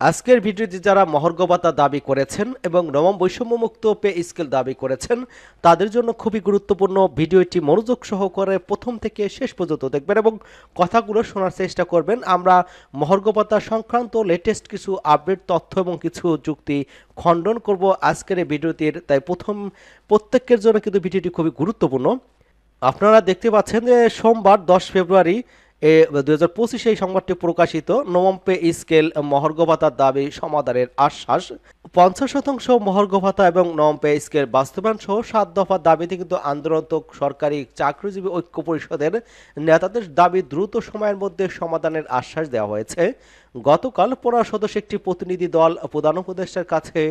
আজকের ভিডিওতে যারা মহার্ঘ ভাতা দাবি করেছেন এবং নবম বৈষম্যমুক্ত পে স্কেল দাবি করেছেন তাদের জন্য খুবই গুরুত্বপূর্ণ। ভিডিওটি মনোযোগ সহকারে প্রথম থেকে শেষ পর্যন্ত দেখবেন এবং কথাগুলো শোনার চেষ্টা করবেন। আমরা মহার্ঘ ভাতা সংক্রান্ত লেটেস্ট কিছু আপডেট তথ্য এবং কিছু যুক্তি খণ্ডন করব আজকের এই ভিডিওটির, তাই প্রত্যেকের জন্য কিন্তু ভিডিওটি খুবই গুরুত্বপূর্ণ। আপনারা দেখতে পাচ্ছেন যে সোমবার 10 ফেব্রুয়ারি 2025 এই সংবাদটি প্রকাশিত। নবম পে স্কেল মহার্ঘ ভাতার দাবি সমাধানের আশ্বাস। 50% মহার্ঘ ভাতা এবং নবম পে স্কেল বাস্তবায়ন সহ 7 দফার দাবিতে কিন্তু আন্দোলনরত সরকারি চাকরিজীবী ঐক্য পরিষদের নেতাদের দাবি দ্রুত সময়ের মধ্যে সমাধানের আশ্বাস দেওয়া হয়েছে। গতকাল 15 সদস্য একটি প্রতিনিধি দল প্রধান উপদেষ্টার কাছে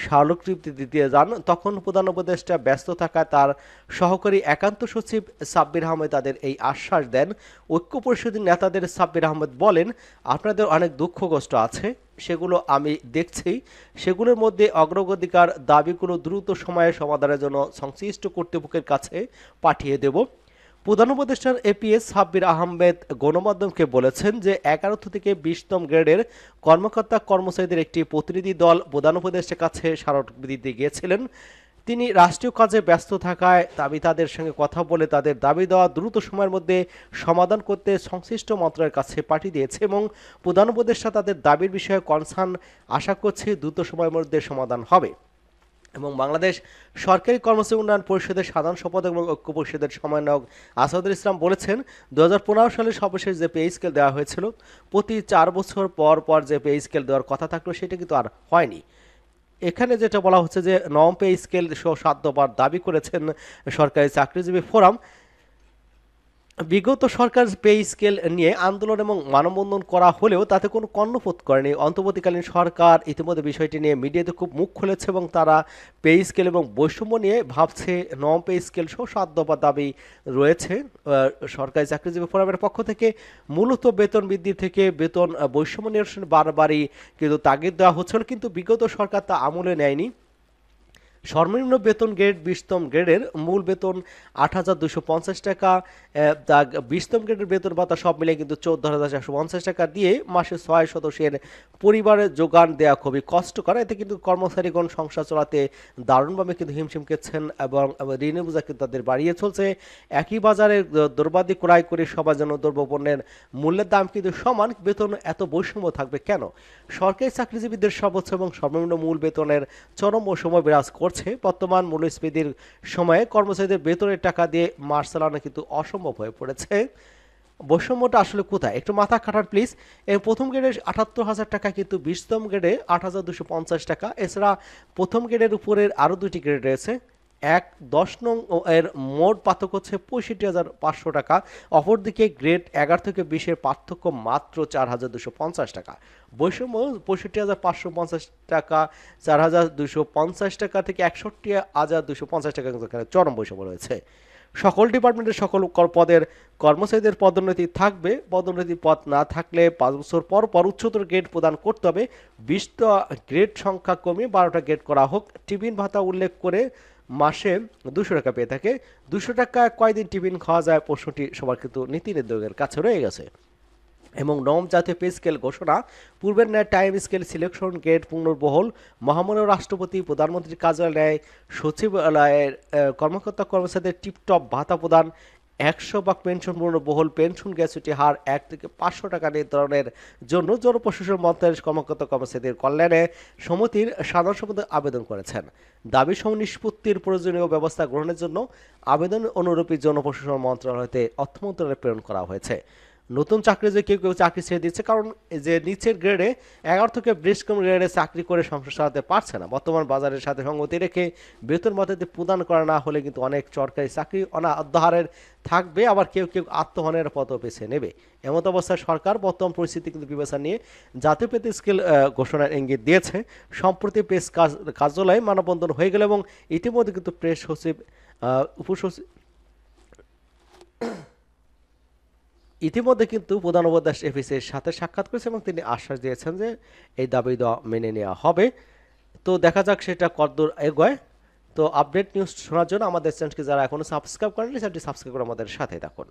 স্মারকলিপি দিতে যান। তখন প্রধান উপদেষ্টা ব্যস্ত থাকায় তার সহকারী একান্ত সচিব সাব্বির আহমেদ তাদের এই আশ্বাস দেন। ঐক্য পরিষদের নেতাদের সাব্বির আহমেদ বলেন, আপনাদের অনেক দুঃখ কষ্ট আছে, সেগুলো আমি দেখছি। সেগুলোর মধ্যে অগ্রাধিকার দাবিগুলো দ্রুত সময়ে সমাধানের জন্য সংশ্লিষ্ট কর্তৃপক্ষের কাছে পাঠিয়ে দেব। প্রধান উপদেষ্টার এপিএস সাব্বির আহমেদ গণমাধ্যমকে বলেছেন যে 11 থেকে 20তম গ্রেডের কর্মকর্তা কর্মচারীদের একটি প্রতিনিধি দল প্রধান উপদেষ্টার কাছে স্মারকলিপি দিতে গিয়েছিলেন। তিনি রাষ্ট্রীয় কাজে ব্যস্ত থাকায় আমি তাদের সঙ্গে কথা বলে তাদের দাবি দেওয়া দ্রুত সময়ের মধ্যে সমাধান করতে সংশ্লিষ্ট মন্ত্রণালয়ের কাছে পাঠিয়ে দিয়েছে এবং প্রধান উপদেষ্টা তাদের দাবির বিষয়ে কনসার্ন আশা করছে দ্রুত সময়ের মধ্যে সমাধান হবে। এবং বাংলাদেশ সরকারি কর্মচারী উন্নয়ন পরিষদের সাধারণ সম্পাদক এবং ঐক্য পরিষদের সমন্বয়ক আসাদুল ইসলাম বলেছেন, 2015 সালে সর্বশেষ যে পে স্কেল দেওয়া হয়েছিল, প্রতি 4 বছর পর পর যে পে স্কেল দেওয়ার কথা থাকলো সেটা কিন্তু আর হয়নি। এখানে যেটা বলা হচ্ছে যে নবম পে স্কেল সহ 7 দফার দাবি করেছেন সরকারি চাকরিজীবী ফোরাম। বিগত সরকার পে স্কেল নিয়ে আন্দোলন এবং মানববন্ধন করা হলেও তাতে কোনো কর্ণপাত করেনি। অন্তর্বর্তীকালীন সরকার ইতিমধ্যে বিষয়টি নিয়ে মিডিয়াতে খুব মুখ খুলেছে এবং তারা পে স্কেল এবং বৈষম্য নিয়ে ভাবছে। নবম পে স্কেল সহ 7 দফা দাবি রয়েছে সরকারি চাকরিজীবী ফোরামের পক্ষ থেকে। মূলত বেতন বৃদ্ধি থেকে বেতন বৈষম্য নিরসন বারবারই কিন্তু তাগিদ দেওয়া হচ্ছিল, কিন্তু বিগত সরকার তা আমলে নেয়নি। সর্বনিম্ন বেতন গ্রেড 20তম গ্রেডের মূল বেতন 8,250 টাকা, 20তম গ্রেডের বেতন ভাতা সব মিলে কিন্তু 14,450 টাকা দিয়ে মাসে 6 সদস্যের পরিবারের যোগান দেওয়া খুবই কষ্টকর। এতে কিন্তু কর্মচারীগণ সংসার চালাতে দারুণভাবে কিন্তু হিমশিম খেচ্ছেন এবং ঋণের বোঝা কিন্তু তাদের বাড়িয়ে চলছে। একই বাজারে দ্রব্যাদি ক্রয় করে সবার জন্য দ্রব্যপণ্যের মূল্যের দাম কিন্তু সমান, বেতন এত বৈষম্য থাকবে কেন? সরকারি চাকরিজীবীদের সর্বোচ্চ এবং সর্বনিম্ন মূল বেতনের চরম সময় বিরাজ করছে। বর্তমান মূল্যস্ফীতির সময়ে কর্মচারীদের বেতনের টাকা দিয়ে মাস চালানো কিন্তু অসম্ভব হয়ে পড়েছে। বৈষম্যটা আসলে কোথায় একটু মাথা খাটান প্লিজ। এই প্রথম গ্রেডে 78,000 টাকা, কিন্তু 20তম গ্রেডে 8,250 টাকা। এছাড়া প্রথম গ্রেডের উপরের আরও 2টি গ্রেড রয়েছে। 10 নং এর মোট পার্থক্য হচ্ছে 65,500 টাকা। অপরদিকে গ্রেড 11 থেকে 20-এর পার্থক্য মাত্র 4,250 টাকা। বৈষম্য 65,550 টাকা, 4,250 টাকা থেকে 61,250 টাকা কিন্তু এখানে চরম বৈষম্য রয়েছে। সকল ডিপার্টমেন্টের সকল পদের কর্মচারীদের পদোন্নতি থাকবে। পদোন্নতি পদ না থাকলে 5 বছর পর পর উচ্চতর গ্রেড প্রদান করতে হবে। 20টা গ্রেড সংখ্যা কমিয়ে 12টা গ্রেড করা হোক। টিফিন ভাতা উল্লেখ করে মাসে 200 টাকা পেয়ে থাকে। 200 টাকায় কয়দিন টিফিন খাওয়া যায় প্রশ্নটি সবার কিন্তু নীতি নির্ধারকের কাছে রয়ে গেছে। এবং নবম জাতীয় পে স্কেল ঘোষণা, পূর্বের ন্যায় টাইম স্কেল সিলেকশন গ্রেড পুনর্বহল, মহামান্য রাষ্ট্রপতি প্রধানমন্ত্রীর কার্যালয়ে সচিবালয়ের কর্মকর্তা কর্মচারীদের টিপটপ ভাতা প্রদান, 100 ভাগ পেনশন পুনর্বহল, পেনশন গ্র্যাচুইটি হার 1 থেকে 500 টাকা নির্ধারণের জন্য জনপ্রশাসন মন্ত্রণালয়ের কর্মকর্তা কর্মচারীদের কল্যাণে সমিতির সাধারণ সম্পাদক আবেদন করেছেন। দাবি সহ নিষ্পত্তির প্রয়োজনীয় ব্যবস্থা গ্রহণের জন্য আবেদন অনুরূপী জনপ্রশাসন মন্ত্রণালয় হতে অর্থ মন্ত্রণালয়ে প্রেরণ করা হয়েছে। নতুন চাকরি যে কেউ কেউ চাকরি ছেড়ে দিচ্ছে, কারণ যে নিচের গ্রেডে 11 থেকে 20 গ্রেডে চাকরি করে সংসার চালাতে পারছে না। বর্তমান বাজারের সাথে সঙ্গতি রেখে বেতন ভাতাতে প্রদান করা না হলে কিন্তু অনেক সরকারি চাকরি অনাদ্যহারের থাকবে, আবার কেউ কেউ আত্মহনের পথও বেছে নেবে। এমত অবস্থায় সরকার বর্তমান পরিস্থিতি কিন্তু বিবেচনা নিয়ে জাতীয় পে স্কেল ঘোষণার ইঙ্গিত দিয়েছে। সম্প্রতি প্রেস কার্যালয়ে মানববন্ধন হয়ে গেল এবং ইতিমধ্যে কিন্তু প্রেস সচিব উপসচিব ইতিমধ্যে কিন্তু প্রধান উপদেষ্টা এফিসির সাথে সাক্ষাৎ করেছে এবং তিনি আশ্বাস দিয়েছেন যে এই দাবি দেওয়া মেনে নেওয়া হবে। তো দেখা যাক সেটা কতদূর এগোয়। তো আপডেট নিউজ শোনার জন্য আমাদের চ্যানেলকে যারা এখনো সাবস্ক্রাইব করেননি চ্যানেলটি সাবস্ক্রাইব করে আমাদের সাথে থাকুন।